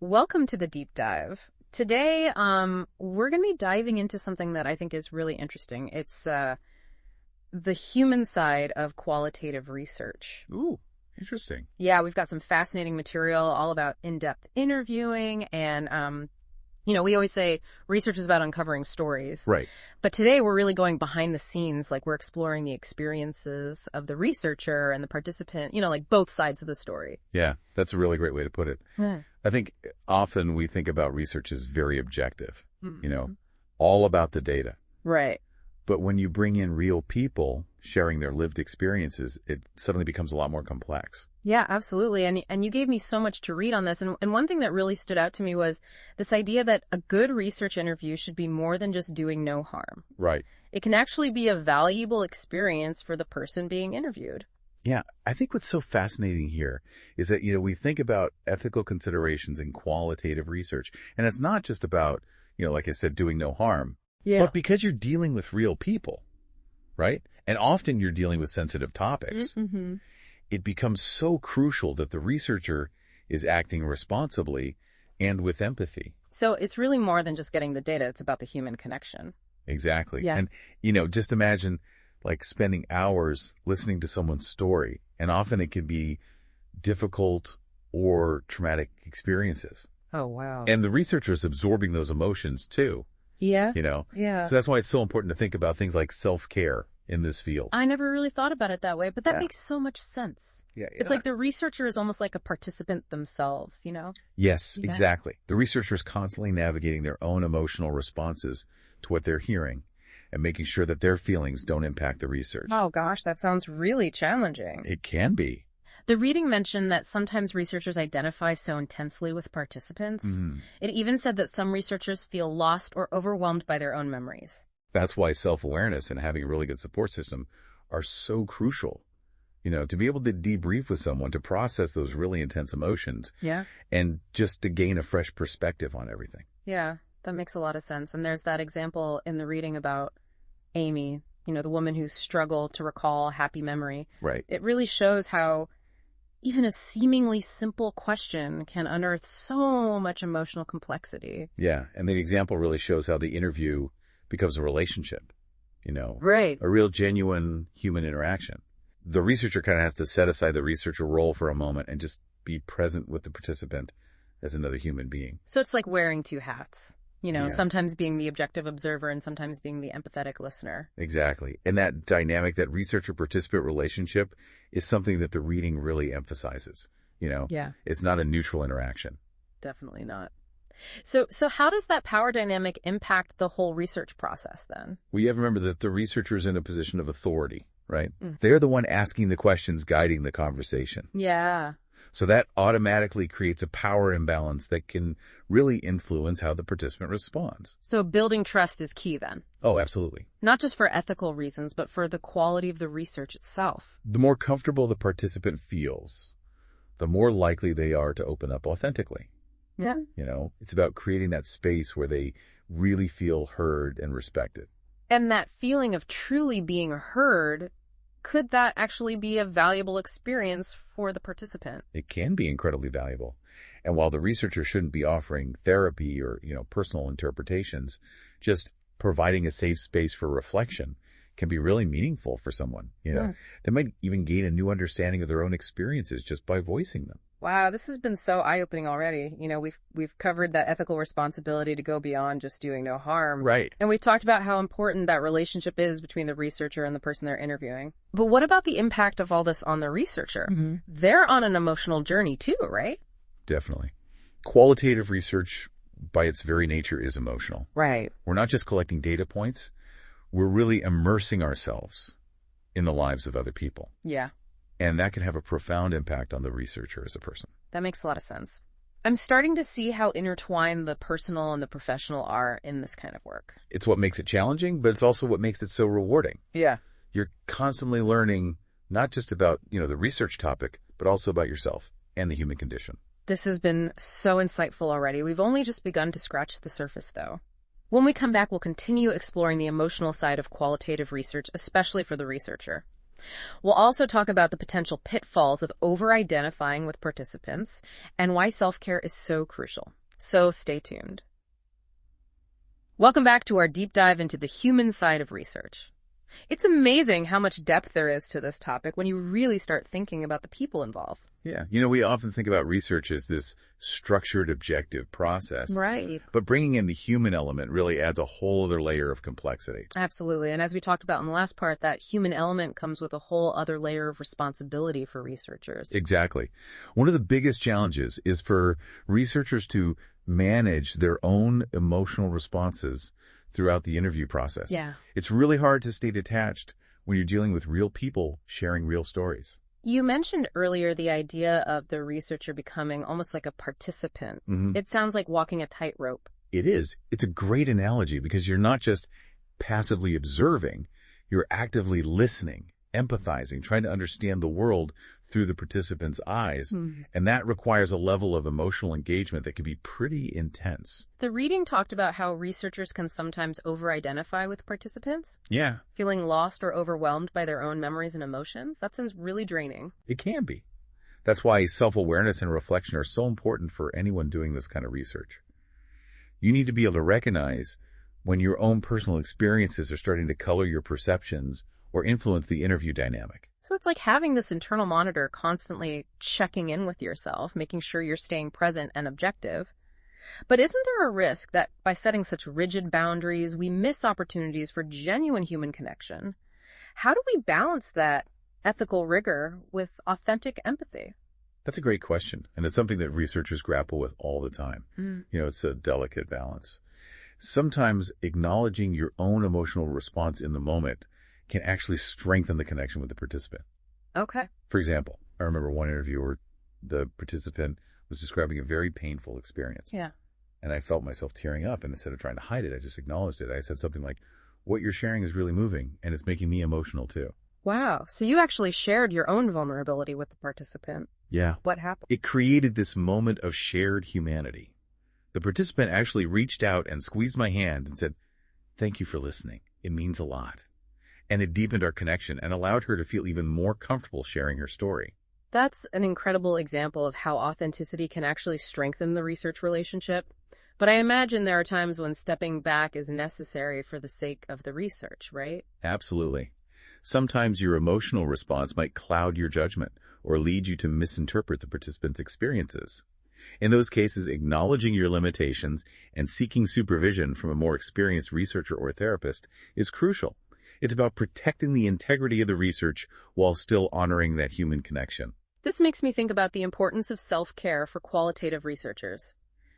Welcome to the deep dive. Today, we're going to be diving into something that I think is really interesting. It's the human side of qualitative research. Ooh, interesting. Yeah, we've got some fascinating material all about in-depth interviewing and, we always say research is about uncovering stories. Right. But today we're really going behind the scenes, like we're exploring the experiences of the researcher and the participant, like both sides of the story. Yeah, that's a really great way to put it. Hmm. I think often we think about research as very objective, Mm-hmm. all about the data. Right. But when you bring in real people sharing their lived experiences, it suddenly becomes a lot more complex. Yeah, absolutely. And you gave me so much to read on this. And one thing that really stood out to me was this idea that a good research interview should be more than just doing no harm. Right. It can actually be a valuable experience for the person being interviewed. Yeah, I think what's so fascinating here is that, we think about ethical considerations in qualitative research. And it's not just about, like I said, doing no harm. Yeah. But because you're dealing with real people, right? And often you're dealing with sensitive topics. Mm-hmm. It becomes so crucial that the researcher is acting responsibly and with empathy. So it's really more than just getting the data. It's about the human connection. Exactly. Yeah. And, just imagine like spending hours listening to someone's story. And often it can be difficult or traumatic experiences. Oh, wow. And the researcher's absorbing those emotions too, Yeah. So that's why it's so important to think about things like self-care in this field. I never really thought about it that way, but that Yeah. makes so much sense. Yeah. It's like the researcher is almost like a participant themselves, Yes, Yeah. exactly. The researcher is constantly navigating their own emotional responses to what they're hearing and making sure that their feelings don't impact the research. Oh, gosh, that sounds really challenging. It can be. The reading mentioned that sometimes researchers identify so intensely with participants. Mhm. It even said that some researchers feel lost or overwhelmed by their own memories. That's why self-awareness and having a really good support system are so crucial. To be able to debrief with someone, to process those really intense emotions, Yeah. and just to gain a fresh perspective on everything. Yeah, that makes a lot of sense. And there's that example in the reading about Amy, the woman who struggled to recall a happy memory. Right. It really shows how even a seemingly simple question can unearth so much emotional complexity. Yeah. And the example really shows how the interview becomes a relationship, Right. a real genuine human interaction. The researcher kind of has to set aside the researcher role for a moment and just be present with the participant as another human being. So it's like wearing two hats, Yeah. sometimes being the objective observer and sometimes being the empathetic listener. Exactly. And that dynamic, that researcher-participant relationship is something that the reading really emphasizes. Yeah, It's not a neutral interaction. definitely not. So how does that power dynamic impact the whole research process then? Well, you have to remember that the researcher is in a position of authority, right? Mm. They're the one asking the questions, guiding the conversation. Yeah. So that automatically creates a power imbalance that can really influence how the participant responds. So building trust is key then, Oh, absolutely. not just for ethical reasons, but for the quality of the research itself. The more comfortable the participant feels, the more likely they are to open up authentically. Yeah. It's about creating that space where they really feel heard and respected. And that feeling of truly being heard, could that actually be a valuable experience for the participant? It can be incredibly valuable. And while the researcher shouldn't be offering therapy or, personal interpretations, just providing a safe space for reflection can be really meaningful for someone. They might even gain a new understanding of their own experiences just by voicing them. Wow, this has been so eye-opening already. We've covered that ethical responsibility to go beyond just doing no harm. Right. And we've talked about how important that relationship is between the researcher and the person they're interviewing. But what about the impact of all this on the researcher? Mm-hmm. They're on an emotional journey too, right? Definitely. Qualitative research, by its very nature, is emotional. Right. We're not just collecting data points. We're really immersing ourselves in the lives of other people. Yeah, And that can have a profound impact on the researcher as a person. that makes a lot of sense. I'm starting to see how intertwined the personal and the professional are in this kind of work. It's what makes it challenging, but it's also what makes it so rewarding. Yeah. You're constantly learning not just about, the research topic, but also about yourself and the human condition. This has been so insightful already. We've only just begun to scratch the surface, though. When we come back, we'll continue exploring the emotional side of qualitative research, especially for the researcher. We'll also talk about the potential pitfalls of over-identifying with participants and why self-care is so crucial. So stay tuned. Welcome back to our deep dive into the human side of research. It's amazing how much depth there is to this topic when you really start thinking about the people involved. Yeah. We often think about research as this structured, objective process. Right. But bringing in the human element really adds a whole other layer of complexity. Absolutely. And as we talked about in the last part, that human element comes with a whole other layer of responsibility for researchers. Exactly. One of the biggest challenges is for researchers to manage their own emotional responses throughout the interview process. Yeah. It's really hard to stay detached when you're dealing with real people sharing real stories. You mentioned earlier the idea of the researcher becoming almost like a participant. It sounds like walking a tightrope. It is. It's a great analogy because you're not just passively observing, you're actively listening, empathizing, trying to understand the world through the participant's eyes. And that requires a level of emotional engagement that can be pretty intense. The reading talked about how researchers can sometimes over-identify with participants, Yeah, feeling lost or overwhelmed by their own memories and emotions. That sounds really draining. it can be. That's why self-awareness and reflection are so important for anyone doing this kind of research. You need to be able to recognize when your own personal experiences are starting to color your perceptions or influence the interview dynamic. So it's like having this internal monitor constantly checking in with yourself, making sure you're staying present and objective. But isn't there a risk that by setting such rigid boundaries, we miss opportunities for genuine human connection? How do we balance that ethical rigor with authentic empathy? That's a great question, and it's something that researchers grapple with all the time. It's a delicate balance. Sometimes acknowledging your own emotional response in the moment can actually strengthen the connection with the participant. Okay. For example, I remember one interview where the participant was describing a very painful experience. Yeah. And I felt myself tearing up, and instead of trying to hide it, I just acknowledged it. I said something like, "What you're sharing is really moving, and it's making me emotional too." Wow. So you actually shared your own vulnerability with the participant. Yeah. What happened? It created this moment of shared humanity. The participant actually reached out and squeezed my hand and said, "Thank you for listening. It means a lot." And it deepened our connection and allowed her to feel even more comfortable sharing her story. That's an incredible example of how authenticity can actually strengthen the research relationship. But I imagine there are times when stepping back is necessary for the sake of the research, right? Absolutely. Sometimes your emotional response might cloud your judgment or lead you to misinterpret the participant's experiences. In those cases, acknowledging your limitations and seeking supervision from a more experienced researcher or therapist is crucial. It's about protecting the integrity of the research while still honoring that human connection. This makes me think about the importance of self-care for qualitative researchers.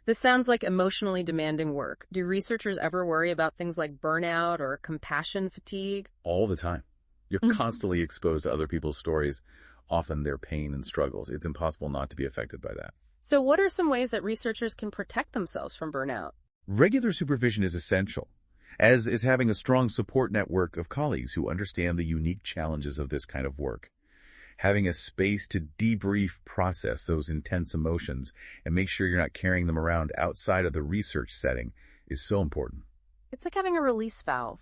This sounds like emotionally demanding work. Do researchers ever worry about things like burnout or compassion fatigue? All the time. You're constantly exposed to other people's stories, often their pain and struggles. It's impossible not to be affected by that. So what are some ways that researchers can protect themselves from burnout? Regular supervision is essential, as is having a strong support network of colleagues who understand the unique challenges of this kind of work. Having a space to debrief, process those intense emotions, and make sure you're not carrying them around outside of the research setting is so important. It's like having a release valve.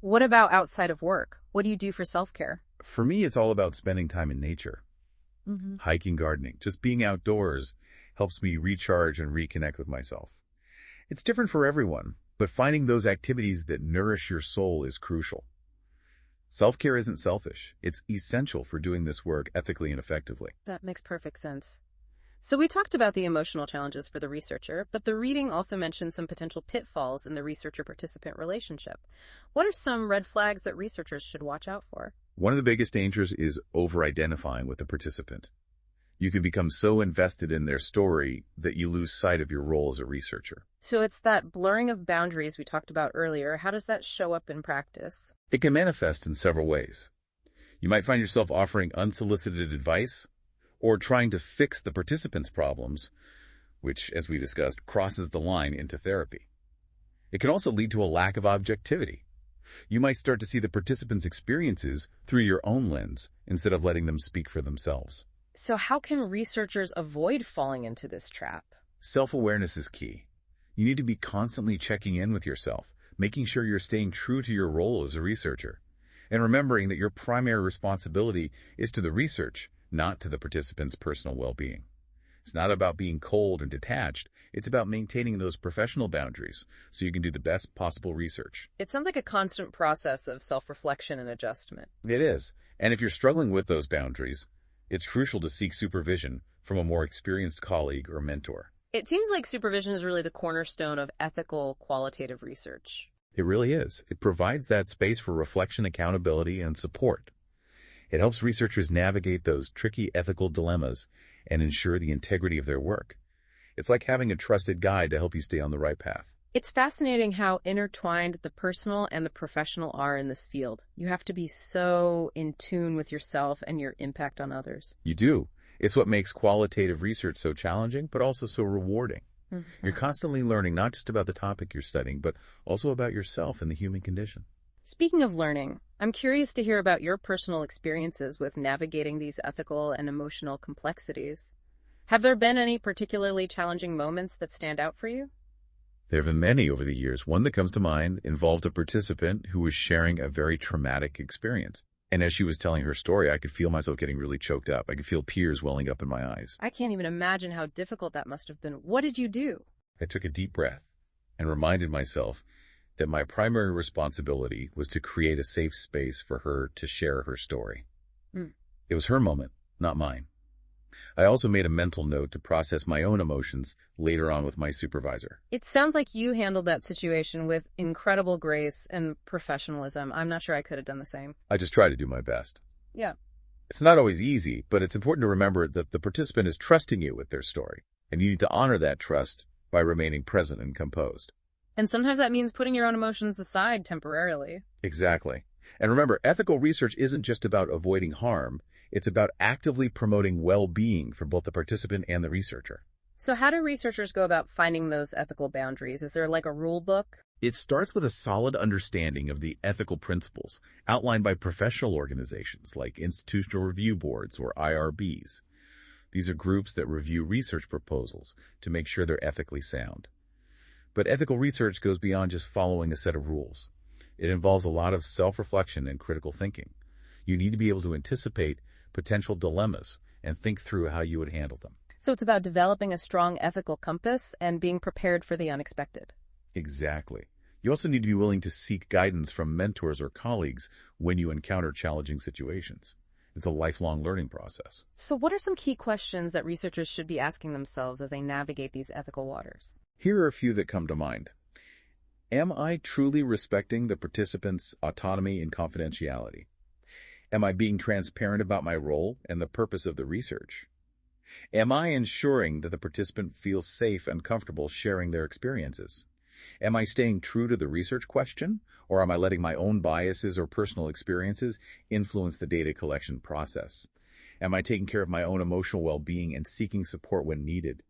What about outside of work? What do you do for self-care? For me, it's all about spending time in nature. Hiking, gardening, just being outdoors helps me recharge and reconnect with myself. It's different for everyone, but finding those activities that nourish your soul is crucial. Self-care isn't selfish. It's essential for doing this work ethically and effectively. That makes perfect sense. So we talked about the emotional challenges for the researcher, but the reading also mentioned some potential pitfalls in the researcher-participant relationship. What are some red flags that researchers should watch out for? One of the biggest dangers is over-identifying with the participant. You can become so invested in their story that you lose sight of your role as a researcher. So it's that blurring of boundaries we talked about earlier. How does that show up in practice? It can manifest in several ways. You might find yourself offering unsolicited advice or trying to fix the participant's problems, which, as we discussed, crosses the line into therapy. It can also lead to a lack of objectivity. You might start to see the participant's experiences through your own lens instead of letting them speak for themselves. So how can researchers avoid falling into this trap? Self-awareness is key. You need to be constantly checking in with yourself, making sure you're staying true to your role as a researcher. and remembering that your primary responsibility is to the research, not to the participant's personal well-being. It's not about being cold and detached. It's about maintaining those professional boundaries so you can do the best possible research. It sounds like a constant process of self-reflection and adjustment. It is. And if you're struggling with those boundaries, it's crucial to seek supervision from a more experienced colleague or mentor. It seems like supervision is really the cornerstone of ethical, qualitative research. It really is. It provides that space for reflection, accountability, and support. It helps researchers navigate those tricky ethical dilemmas and ensure the integrity of their work. It's like having a trusted guide to help you stay on the right path. It's fascinating how intertwined the personal and the professional are in this field. You have to be so in tune with yourself and your impact on others. You do. It's what makes qualitative research so challenging, but also so rewarding. You're constantly learning not just about the topic you're studying, but also about yourself and the human condition. Speaking of learning, I'm curious to hear about your personal experiences with navigating these ethical and emotional complexities. Have there been any particularly challenging moments that stand out for you? There have been many over the years. One that comes to mind involved a participant who was sharing a very traumatic experience. And as she was telling her story, I could feel myself getting really choked up. I could feel tears welling up in my eyes. I can't even imagine how difficult that must have been. What did you do? I took a deep breath and reminded myself that my primary responsibility was to create a safe space for her to share her story. It was her moment, not mine. I also made a mental note to process my own emotions later on with my supervisor. It sounds like you handled that situation with incredible grace and professionalism. I'm not sure I could have done the same. I just try to do my best. Yeah. It's not always easy, but it's important to remember that the participant is trusting you with their story, and you need to honor that trust by remaining present and composed. And sometimes that means putting your own emotions aside temporarily. Exactly. And remember, ethical research isn't just about avoiding harm. It's about actively promoting well-being for both the participant and the researcher. So how do researchers go about finding those ethical boundaries? Is there like a rule book? It starts with a solid understanding of the ethical principles outlined by professional organizations like institutional review boards or IRBs. These are groups that review research proposals to make sure they're ethically sound. But ethical research goes beyond just following a set of rules. It involves a lot of self-reflection and critical thinking. You need to be able to anticipate potential dilemmas and think through how you would handle them. So it's about developing a strong ethical compass and being prepared for the unexpected. Exactly. You also need to be willing to seek guidance from mentors or colleagues when you encounter challenging situations. It's a lifelong learning process. So what are some key questions that researchers should be asking themselves as they navigate these ethical waters? Here are a few that come to mind. Am I truly respecting the participant's autonomy and confidentiality? Am I being transparent about my role and the purpose of the research? Am I ensuring that the participant feels safe and comfortable sharing their experiences? Am I staying true to the research question, or am I letting my own biases or personal experiences influence the data collection process? Am I taking care of my own emotional well-being and seeking support when needed?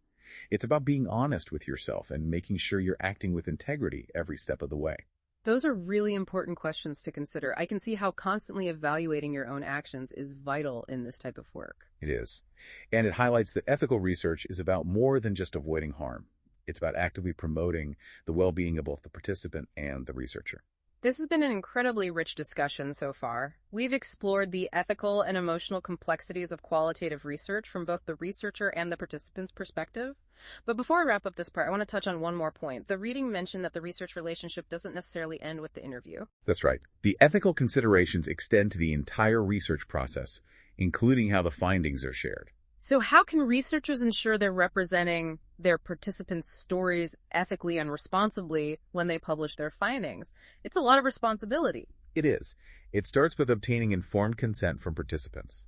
It's about being honest with yourself and making sure you're acting with integrity every step of the way. Those are really important questions to consider. I can see how constantly evaluating your own actions is vital in this type of work. It is. And it highlights that ethical research is about more than just avoiding harm. It's about actively promoting the well-being of both the participant and the researcher. This has been an incredibly rich discussion so far. We've explored the ethical and emotional complexities of qualitative research from both the researcher and the participant's perspective. But before I wrap up this part, I want to touch on one more point. The reading mentioned that the research relationship doesn't necessarily end with the interview. That's right. The ethical considerations extend to the entire research process, including how the findings are shared. So how can researchers ensure they're representing their participants' stories ethically and responsibly when they publish their findings? It's a lot of responsibility. It is. It starts with obtaining informed consent from participants.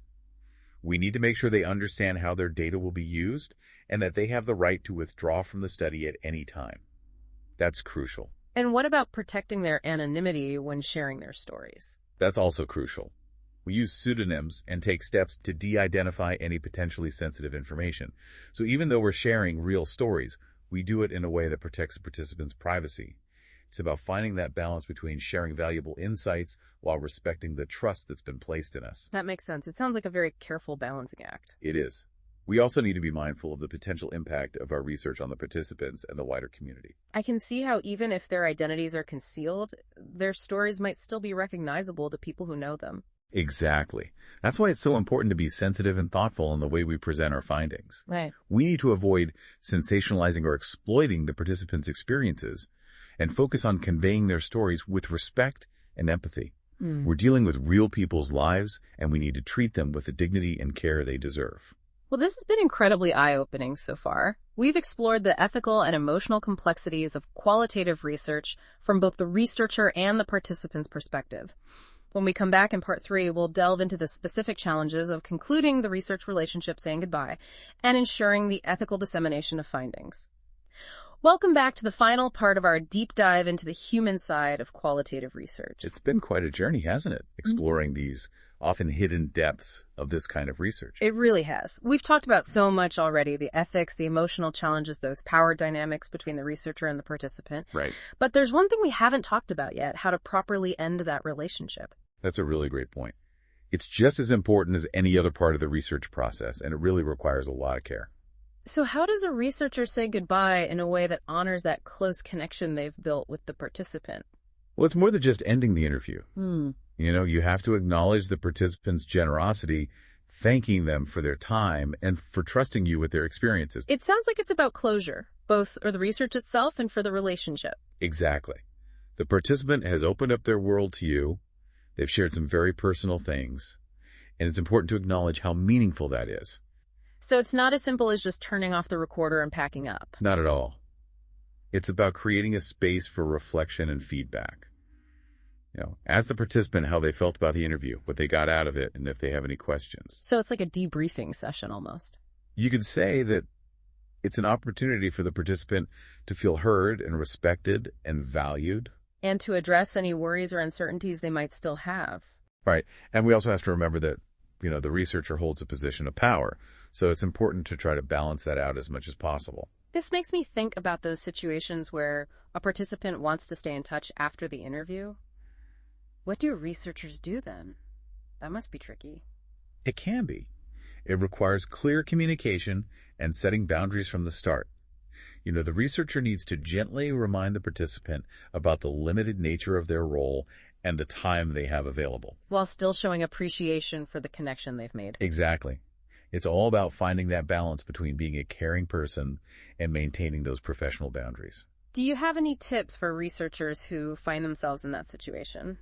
We need to make sure they understand how their data will be used and that they have the right to withdraw from the study at any time. That's crucial. And what about protecting their anonymity when sharing their stories? That's also crucial. We use pseudonyms and take steps to de-identify any potentially sensitive information. So even though we're sharing real stories, we do it in a way that protects the participants' privacy. It's about finding that balance between sharing valuable insights while respecting the trust that's been placed in us. That makes sense. It sounds like a very careful balancing act. It is. We also need to be mindful of the potential impact of our research on the participants and the wider community. I can see how even if their identities are concealed, their stories might still be recognizable to people who know them. Exactly. That's why it's so important to be sensitive and thoughtful in the way we present our findings. Right. We need to avoid sensationalizing or exploiting the participants' experiences and focus on conveying their stories with respect and empathy. We're dealing with real people's lives, and we need to treat them with the dignity and care they deserve. Well, this has been incredibly eye-opening so far. We've explored the ethical and emotional complexities of qualitative research from both the researcher and the participant's perspective. When we come back in part 3, we'll delve into the specific challenges of concluding the research relationship, saying goodbye, and ensuring the ethical dissemination of findings. Welcome back to the final part of our deep dive into the human side of qualitative research. It's been quite a journey, hasn't it? Exploring these often hidden depths of this kind of research. It really has. We've talked about so much already, the ethics, the emotional challenges, those power dynamics between the researcher and the participant. Right. But there's one thing we haven't talked about yet, how to properly end that relationship. That's a really great point. It's just as important as any other part of the research process, and it really requires a lot of care. So how does a researcher say goodbye in a way that honors that close connection they've built with the participant? Well, it's more than just ending the interview. You have to acknowledge the participants' generosity, thanking them for their time and for trusting you with their experiences. It sounds like it's about closure, both for the research itself and for the relationship. Exactly. The participant has opened up their world to you. They've shared some very personal things, and it's important to acknowledge how meaningful that is. So it's not as simple as just turning off the recorder and packing up. Not at all. It's about creating a space for reflection and feedback. Ask the participant how they felt about the interview, what they got out of it, and if they have any questions. So it's like a debriefing session almost. You could say that it's an opportunity for the participant to feel heard and respected and valued. And to address any worries or uncertainties they might still have. Right. And we also have to remember that, the researcher holds a position of power. So it's important to try to balance that out as much as possible. This makes me think about those situations where a participant wants to stay in touch after the interview. What do researchers do then? That must be tricky. It can be. It requires clear communication and setting boundaries from the start. The researcher needs to gently remind the participant about the limited nature of their role and the time they have available. While still showing appreciation for the connection they've made. Exactly. It's all about finding that balance between being a caring person and maintaining those professional boundaries. Do you have any tips for researchers who find themselves in that situation?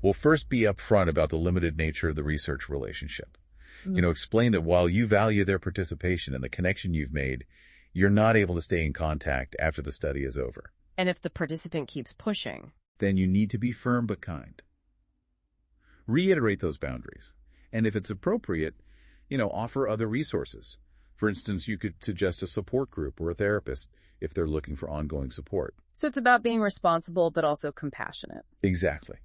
Well, first be upfront about the limited nature of the research relationship. Explain that while you value their participation and the connection you've made, you're not able to stay in contact after the study is over. And if the participant keeps pushing? Then you need to be firm but kind. Reiterate those boundaries. And if it's appropriate, offer other resources. For instance, you could suggest a support group or a therapist if they're looking for ongoing support. So it's about being responsible but also compassionate. Exactly.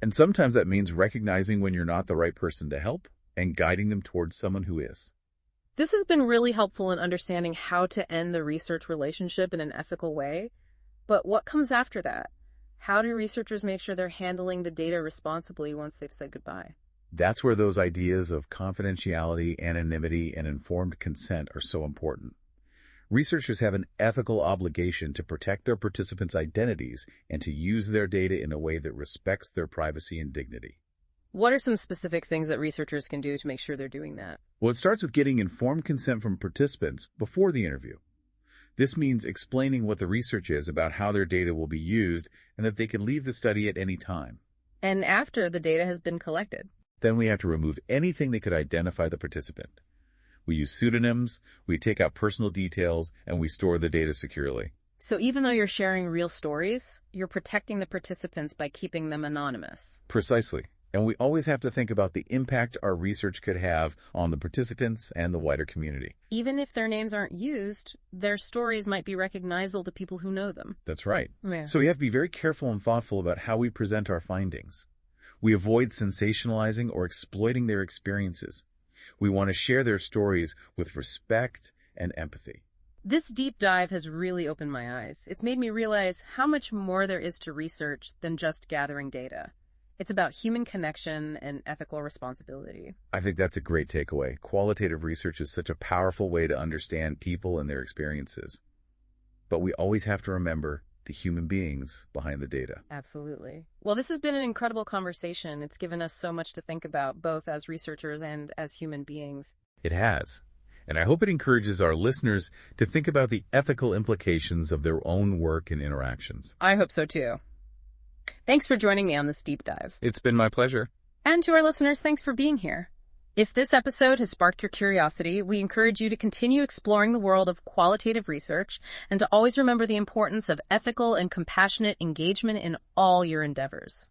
And sometimes that means recognizing when you're not the right person to help and guiding them towards someone who is. This has been really helpful in understanding how to end the research relationship in an ethical way. But what comes after that? How do researchers make sure they're handling the data responsibly once they've said goodbye? That's where those ideas of confidentiality, anonymity, and informed consent are so important. Researchers have an ethical obligation to protect their participants' identities and to use their data in a way that respects their privacy and dignity. What are some specific things that researchers can do to make sure they're doing that? Well, it starts with getting informed consent from participants before the interview. This means explaining what the research is about how their data will be used and that they can leave the study at any time. And after the data has been collected? Then we have to remove anything that could identify the participant. We use pseudonyms, we take out personal details, and we store the data securely. So even though you're sharing real stories, you're protecting the participants by keeping them anonymous. Precisely. And we always have to think about the impact our research could have on the participants and the wider community. Even if their names aren't used, their stories might be recognizable to people who know them. That's right. Yeah. So we have to be very careful and thoughtful about how we present our findings. We avoid sensationalizing or exploiting their experiences. We want to share their stories with respect and empathy. This deep dive has really opened my eyes. It's made me realize how much more there is to research than just gathering data. It's about human connection and ethical responsibility. I think that's a great takeaway. Qualitative research is such a powerful way to understand people and their experiences. But we always have to remember the human beings behind the data. Absolutely. Well, this has been an incredible conversation. It's given us so much to think about, both as researchers and as human beings. It has. And I hope it encourages our listeners to think about the ethical implications of their own work and interactions. I hope so too. Thanks for joining me on this deep dive. It's been my pleasure. And to our listeners, thanks for being here. If this episode has sparked your curiosity, we encourage you to continue exploring the world of qualitative research and to always remember the importance of ethical and compassionate engagement in all your endeavors.